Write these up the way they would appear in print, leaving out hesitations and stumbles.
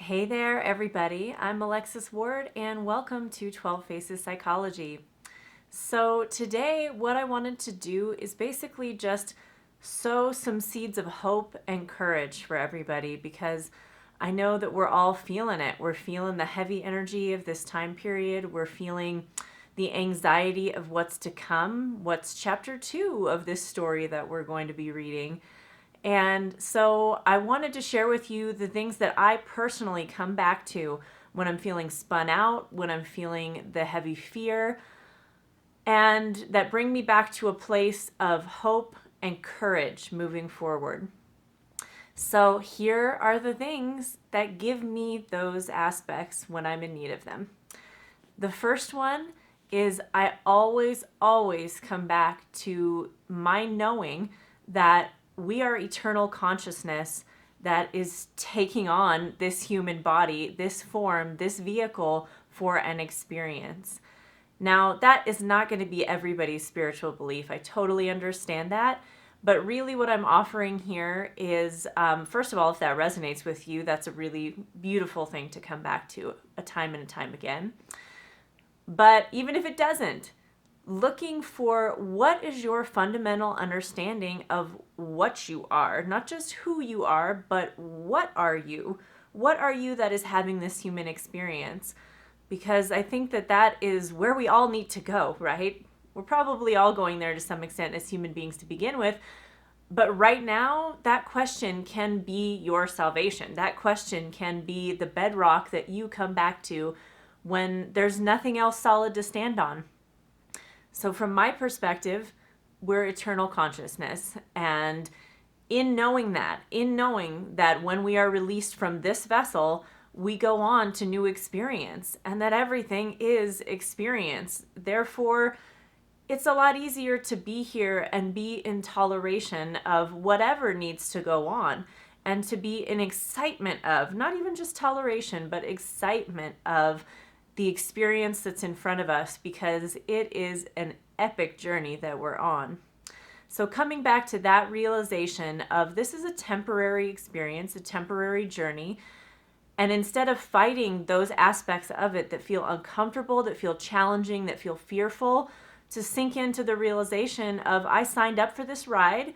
Hey there, everybody. I'm Alexis Ward, and welcome to 12 Faces Psychology. So, today, what I wanted to do is basically just sow some seeds of hope and courage for everybody because I know that we're all feeling it. We're feeling the heavy energy of this time period. We're feeling the anxiety of what's to come, what's chapter 2 of this story that we're going to be reading. And so I wanted to share with you the things that I personally come back to when I'm feeling spun out, when I'm feeling the heavy fear, and that bring me back to a place of hope and courage moving forward. So here are the things that give me those aspects when I'm in need of them. The first one is I always come back to my knowing that we are eternal consciousness that is taking on this human body, this form, this vehicle for an experience. Now, that is not going to be everybody's spiritual belief. I totally understand that. But really, what I'm offering here is, first of all, if that resonates with you, that's a really beautiful thing to come back to a time and a time again. But even if it doesn't, looking for what is your fundamental understanding of what you are, not just who you are, but what are you? What are you that is having this human experience? Because I think that that is where we all need to go, right? We're probably all going there to some extent as human beings to begin with. But right now, that question can be your salvation. That question can be the bedrock that you come back to when there's nothing else solid to stand on. So from my perspective, we're eternal consciousness. And in knowing that when we are released from this vessel, we go on to new experience and that everything is experience. Therefore, it's a lot easier to be here and be in toleration of whatever needs to go on and to be in excitement of, not even just toleration, but excitement of the experience that's in front of us because it is an epic journey that we're on. So coming back to that realization of this is a temporary experience, a temporary journey, and instead of fighting those aspects of it that feel uncomfortable, that feel challenging, that feel fearful, to sink into the realization of I signed up for this ride,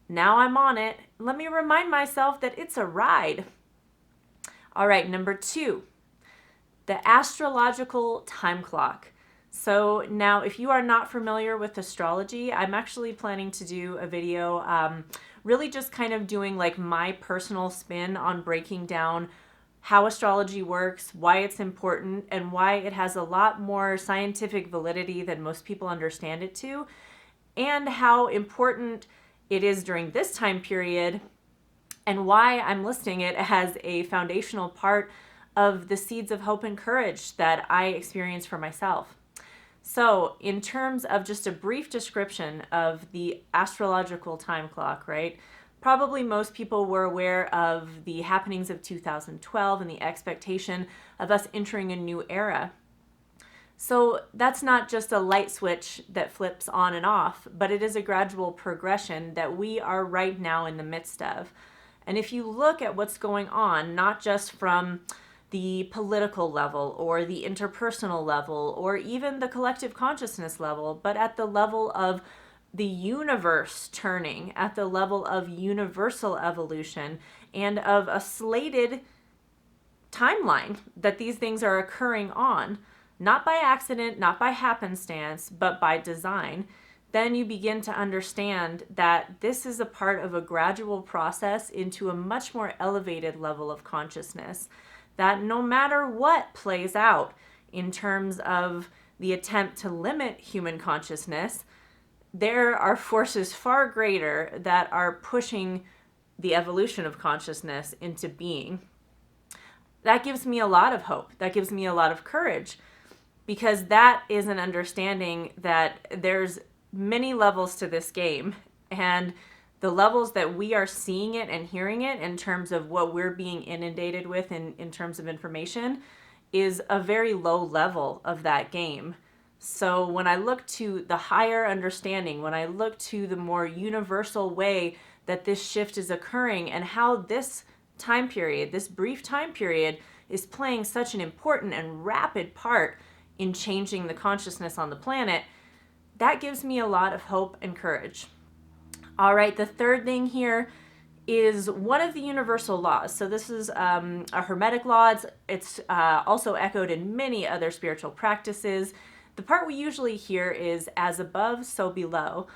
now I'm on it. Let me remind myself that it's a ride. All right, number 2. The astrological time clock. So now, if you are not familiar with astrology, I'm actually planning to do a video really just kind of doing like my personal spin on breaking down how astrology works, why it's important, and why it has a lot more scientific validity than most people understand it to, and how important it is during this time period, and why I'm listing it as a foundational part of the seeds of hope and courage that I experience for myself. So, in terms of just a brief description of the astrological time clock, right? Probably most people were aware of the happenings of 2012 and the expectation of us entering a new era. So, that's not just a light switch that flips on and off, but it is a gradual progression that we are right now in the midst of. And if you look at what's going on, not just from the political level or the interpersonal level or even the collective consciousness level, but at the level of the universe turning, at the level of universal evolution and of a slated timeline that these things are occurring on, not by accident, not by happenstance, but by design, then you begin to understand that this is a part of a gradual process into a much more elevated level of consciousness. That no matter what plays out in terms of the attempt to limit human consciousness, there are forces far greater that are pushing the evolution of consciousness into being. That gives me a lot of hope. That gives me a lot of courage because that is an understanding that there's many levels to this game, and the levels that we are seeing it and hearing it in terms of what we're being inundated with in terms of information is a very low level of that game. So when I look to the higher understanding, when I look to the more universal way that this shift is occurring and how this time period, this brief time period, is playing such an important and rapid part in changing the consciousness on the planet, that gives me a lot of hope and courage. All right, the third thing here is one of the universal laws. So this is a Hermetic law. It's also echoed in many other spiritual practices. The part we usually hear is as above, so below.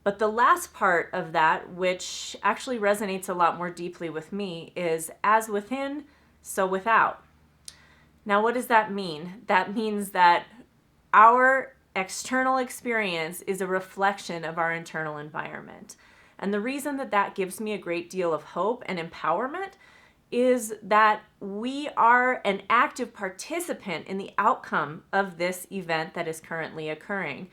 But the last part of that, which actually resonates a lot more deeply with me, is as within, so without. Now, what does that mean? That means that our external experience is a reflection of our internal environment. And the reason that that gives me a great deal of hope and empowerment is that we are an active participant in the outcome of this event that is currently occurring.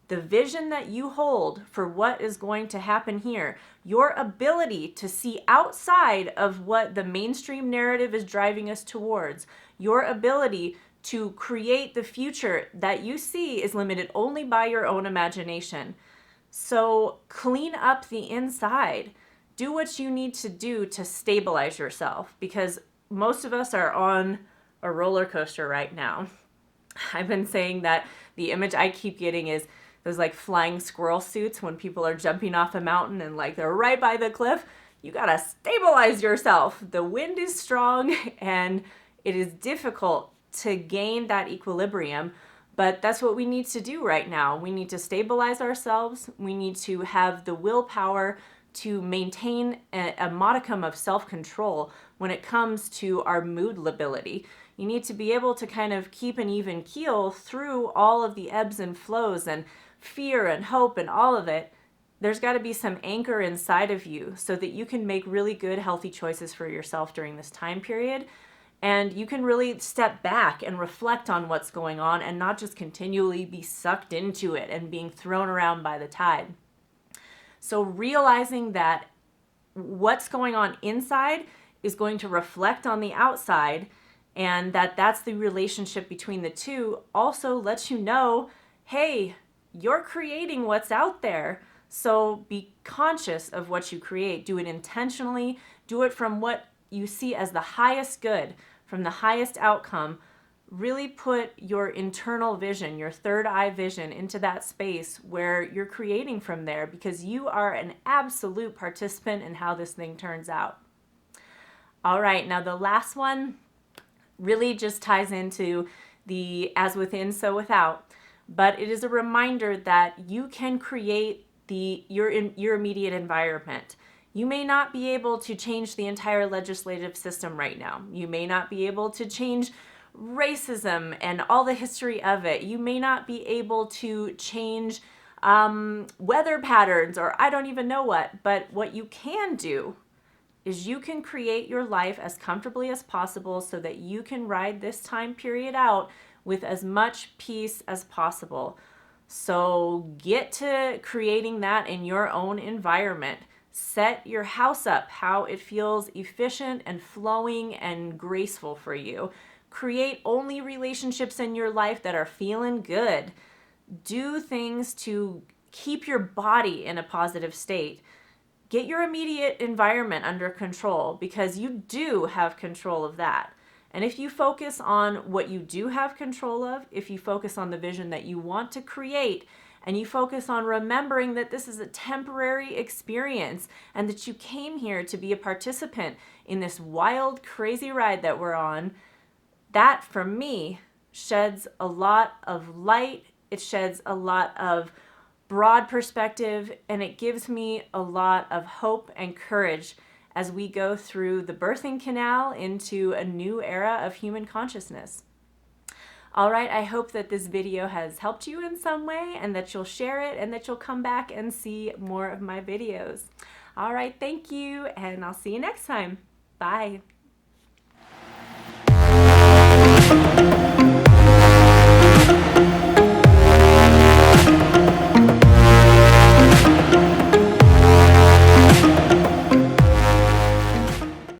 The vision that you hold for what is going to happen here, your ability to see outside of what the mainstream narrative is driving us towards, your ability to create the future that you see is limited only by your own imagination. So clean up the inside. Do what you need to do to stabilize yourself, because most of us are on a roller coaster right now. I've been saying that the image I keep getting is those like flying squirrel suits when people are jumping off a mountain and like they're right by the cliff. You gotta stabilize yourself. The wind is strong and it is difficult to gain that equilibrium, but that's what we need to do right now. We need to stabilize ourselves. We need to have the willpower to maintain a modicum of self-control when it comes to our mood lability. You need to be able to kind of keep an even keel through all of the ebbs and flows and fear and hope and all of it. There's got to be some anchor inside of you so that you can make really good, healthy choices for yourself during this time period. And you can really step back and reflect on what's going on and not just continually be sucked into it and being thrown around by the tide. So realizing that what's going on inside is going to reflect on the outside, and that's the relationship between the two, also lets you know, hey, you're creating what's out there. So be conscious of what you create. Do it intentionally. Do it from what you see as the highest good, from the highest outcome. Really put your internal vision, your third eye vision into that space where you're creating from there, because you are an absolute participant in how this thing turns out. All right, now the last one really just ties into the as within, so without, but it is a reminder that you can create your immediate environment. You may not be able to change the entire legislative system right now. You may not be able to change racism and all the history of it. You may not be able to change weather patterns, or I don't even know what, but what you can do is you can create your life as comfortably as possible so that you can ride this time period out with as much peace as possible. So get to creating that in your own environment. Set your house up how it feels efficient and flowing and graceful for you. Create only relationships in your life that are feeling good. Do things to keep your body in a positive state. Get your immediate environment under control, because you do have control of that. And if you focus on what you do have control of, if you focus on the vision that you want to create, and you focus on remembering that this is a temporary experience and that you came here to be a participant in this wild, crazy ride that we're on, that for me sheds a lot of light. It sheds a lot of broad perspective, and it gives me a lot of hope and courage as we go through the birthing canal into a new era of human consciousness. All right, I hope that this video has helped you in some way, and that you'll share it, and that you'll come back and see more of my videos. All right, thank you, and I'll see you next time. Bye.